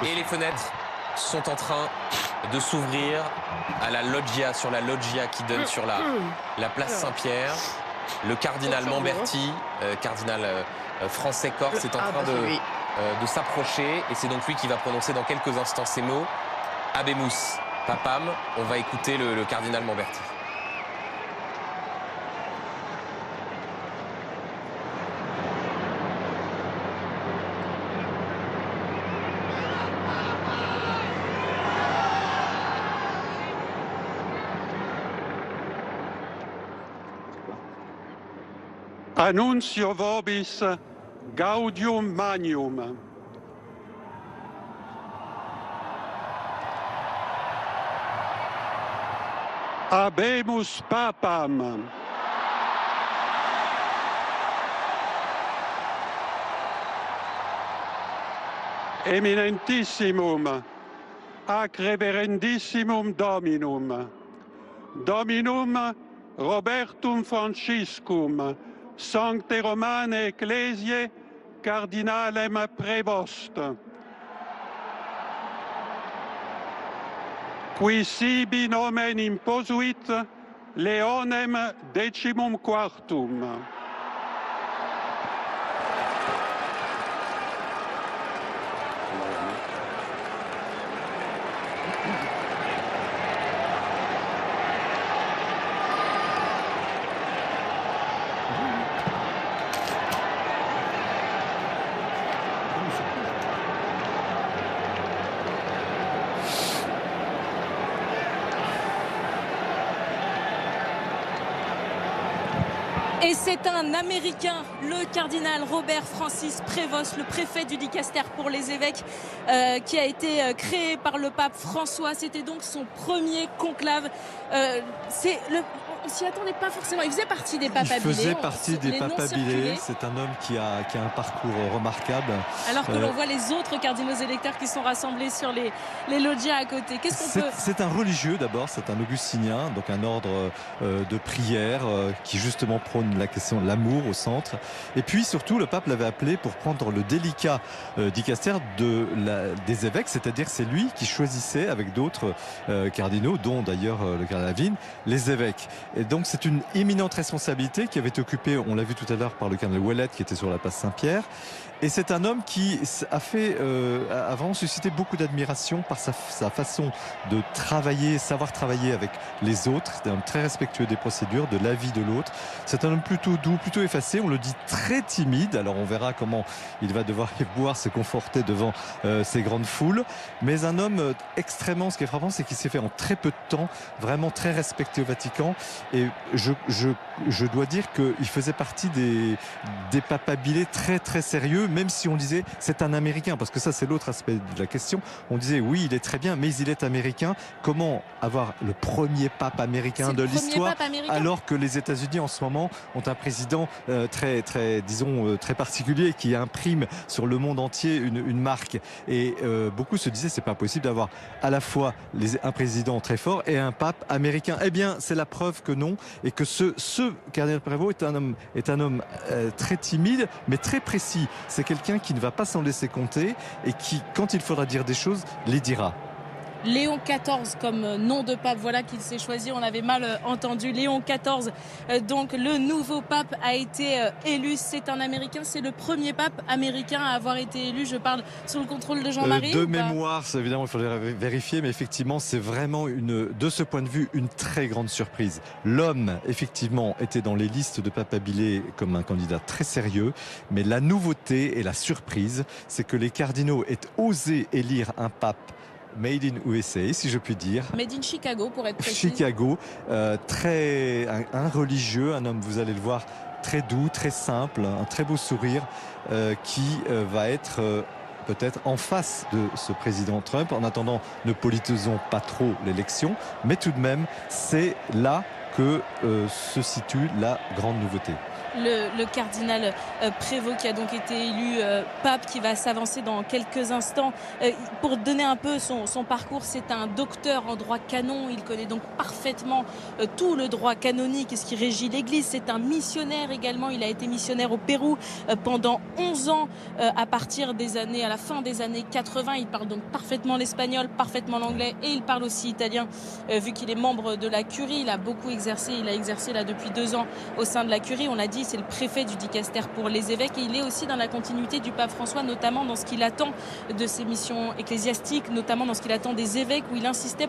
Et les fenêtres sont en train de s'ouvrir à la loggia, sur la loggia qui donne sur la place Saint-Pierre. Le cardinal Mamberti, cardinal français corse, est en train de s'approcher. Et c'est donc lui qui va prononcer dans quelques instants ces mots. Habemus Papam. On va écouter le cardinal Mamberti. Annuncio vobis gaudium magnum. Habemus Papam. Eminentissimum, ac reverendissimum Dominum, Dominum Robertum Franciscum, Sancte Romane Ecclesiae, Cardinalem Prevost, qui sibi nomen imposuit Leonem XIV. Et c'est un Américain, le cardinal Robert Francis Prévost, le préfet du Dicaster pour les évêques, qui a été créé par le pape François. C'était donc son premier conclave. On s'y attendait pas forcément. Il faisait partie des papabilés. Il faisait partie des papabilés. C'est un homme qui a un parcours remarquable. Alors que l'on voit les autres cardinaux électeurs qui sont rassemblés sur les loggias à côté. Qu'est-ce qu'on peut... C'est un religieux d'abord, c'est un augustinien, donc un ordre de prière qui justement prône la question de l'amour au centre. Et puis surtout, le pape l'avait appelé pour prendre le délicat dicaster des évêques, c'est-à-dire c'est lui qui choisissait avec d'autres cardinaux, dont d'ailleurs le cardinal Lavigne, les évêques. Et donc c'est une éminente responsabilité qui avait été occupée, on l'a vu tout à l'heure, par le cardinal Ouellet qui était sur la place Saint-Pierre. Et c'est un homme qui a vraiment suscité beaucoup d'admiration par sa façon de travailler, savoir travailler avec les autres. C'est un homme très respectueux des procédures, de l'avis de l'autre. C'est un homme plutôt doux, plutôt effacé. On le dit très timide. Alors on verra comment il va devoir se conforter devant ces grandes foules. Mais un homme extrêmement, ce qui est frappant, c'est qu'il s'est fait en très peu de temps vraiment très respecté au Vatican. Et je dois dire qu'il faisait partie des papabilés très très sérieux, même si on disait c'est un Américain, parce que ça c'est l'autre aspect de la question. On disait oui, il est très bien, mais il est américain. Comment avoir le premier pape américain de l'histoire, alors que les États-Unis en ce moment ont un président très particulier qui imprime sur le monde entier une marque. Et beaucoup se disaient c'est pas possible d'avoir à la fois un président très fort et un pape américain. Eh bien, c'est la preuve que non, et que ce cardinal Prévost est un homme très timide, mais très précis. C'est quelqu'un qui ne va pas s'en laisser compter et qui, quand il faudra dire des choses, les dira. Léon XIV comme nom de pape, voilà qu'il s'est choisi, on avait mal entendu. Léon XIV, donc le nouveau pape a été élu, c'est un Américain, c'est le premier pape américain à avoir été élu, je parle sous le contrôle de Jean-Marie. De mémoire, évidemment il faudrait vérifier, mais effectivement c'est vraiment de ce point de vue une très grande surprise. L'homme effectivement était dans les listes de papabilés comme un candidat très sérieux, mais la nouveauté et la surprise, c'est que les cardinaux aient osé élire un pape Made in USA, si je puis dire. Made in Chicago, pour être précis. Chicago, un religieux, un homme, vous allez le voir, très doux, très simple, un très beau sourire, qui va être peut-être en face de ce président Trump. En attendant, ne politisons pas trop l'élection, mais tout de même, c'est là que se situe la grande nouveauté. le cardinal Prévost qui a donc été élu pape, qui va s'avancer dans quelques instants. Pour donner un peu son parcours, c'est un docteur en droit canon. Il connaît donc parfaitement tout le droit canonique et ce qui régit l'Église. C'est un missionnaire également. Il a été missionnaire au Pérou pendant 11 ans à la fin des années 80. Il parle donc parfaitement l'espagnol, parfaitement l'anglais et il parle aussi italien vu qu'il est membre de la curie. Il a beaucoup exercé. Il a exercé là depuis 2 ans au sein de la curie. On l'a dit, c'est le préfet du dicaster pour les évêques et il est aussi dans la continuité du pape François, notamment dans ce qu'il attend de ses missions ecclésiastiques, notamment dans ce qu'il attend des évêques, où il insiste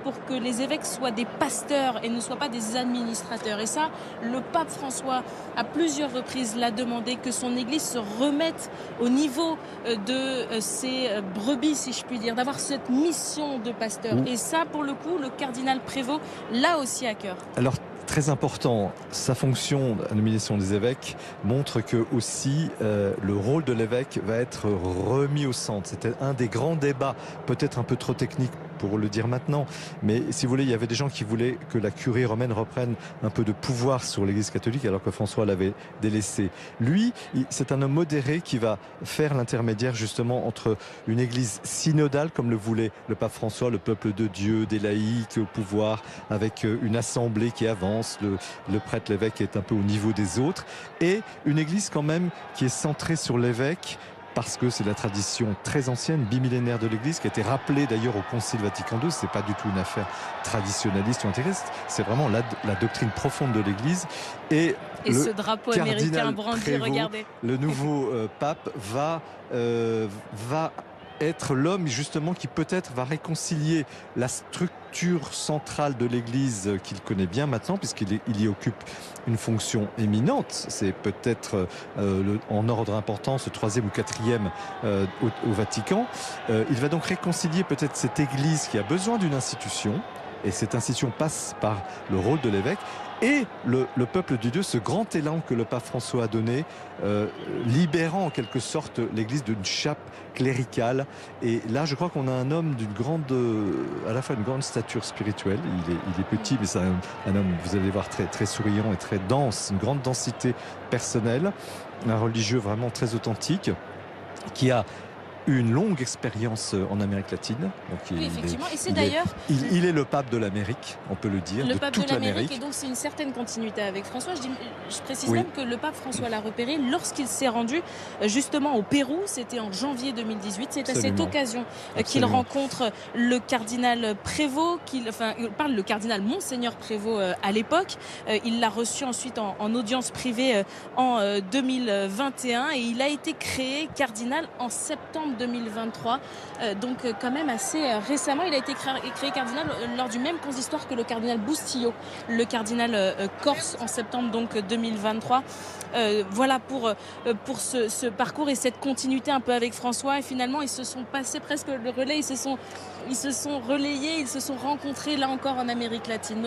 pour que les évêques soient des pasteurs et ne soient pas des administrateurs. Et ça, le pape François, à plusieurs reprises, l'a demandé, que son église se remette au niveau de ses brebis, si je puis dire, d'avoir cette mission de pasteur. Et ça, pour le coup, le cardinal Prévost l'a aussi à cœur. Alors, très important, sa fonction, la nomination des évêques, montre que aussi le rôle de l'évêque va être remis au centre. C'était un des grands débats, peut-être un peu trop technique pour le dire maintenant, mais si vous voulez, il y avait des gens qui voulaient que la curie romaine reprenne un peu de pouvoir sur l'Église catholique alors que François l'avait délaissé. Lui, c'est un homme modéré qui va faire l'intermédiaire justement entre une Église synodale, comme le voulait le pape François, le peuple de Dieu, des laïcs au pouvoir, avec une assemblée qui avance, le prêtre, l'évêque est un peu au niveau des autres, et une Église quand même qui est centrée sur l'évêque, parce que c'est la tradition très ancienne, bimillénaire de l'Église, qui a été rappelée d'ailleurs au Concile Vatican II. C'est pas du tout une affaire traditionnaliste ou intégriste, c'est vraiment la doctrine profonde de l'Église. Et ce drapeau américain brandi, regardez. Le nouveau pape va être l'homme justement qui peut-être va réconcilier la structure centrale de l'Église qu'il connaît bien maintenant, puisqu'il y occupe une fonction éminente. C'est peut-être en ordre d'importance le 3e ou 4e au Vatican. Il va donc réconcilier peut-être cette Église qui a besoin d'une institution, et cette institution passe par le rôle de l'évêque, et le peuple de Dieu, ce grand élan que le pape François a donné, libérant en quelque sorte l'Église d'une chape cléricale. Et là, je crois qu'on a un homme d'une grande, à la fois une grande stature spirituelle. Il est petit, mais c'est un homme, vous allez voir, très, très souriant et très dense, une grande densité personnelle, un religieux vraiment très authentique, qui a une longue expérience en Amérique latine. Donc oui, effectivement. Et c'est d'ailleurs... Il est le pape de l'Amérique, on peut le dire. Le pape de l'Amérique, et donc c'est une certaine continuité avec François. Je précise même que le pape François l'a repéré lorsqu'il s'est rendu justement au Pérou. C'était en janvier 2018. C'est à cette occasion qu'il rencontre le cardinal Prévost, il parle le cardinal Monseigneur Prévost à l'époque. Il l'a reçu ensuite en audience privée en 2021 et il a été créé cardinal en septembre 2023, donc quand même assez récemment. Il a été créé cardinal lors du même consistoire que le cardinal Bustillo, le cardinal corse, en septembre donc 2023. Voilà pour ce parcours et cette continuité un peu avec François. Et finalement, ils se sont passés presque le relais, ils se sont relayés, ils se sont rencontrés là encore en Amérique latine.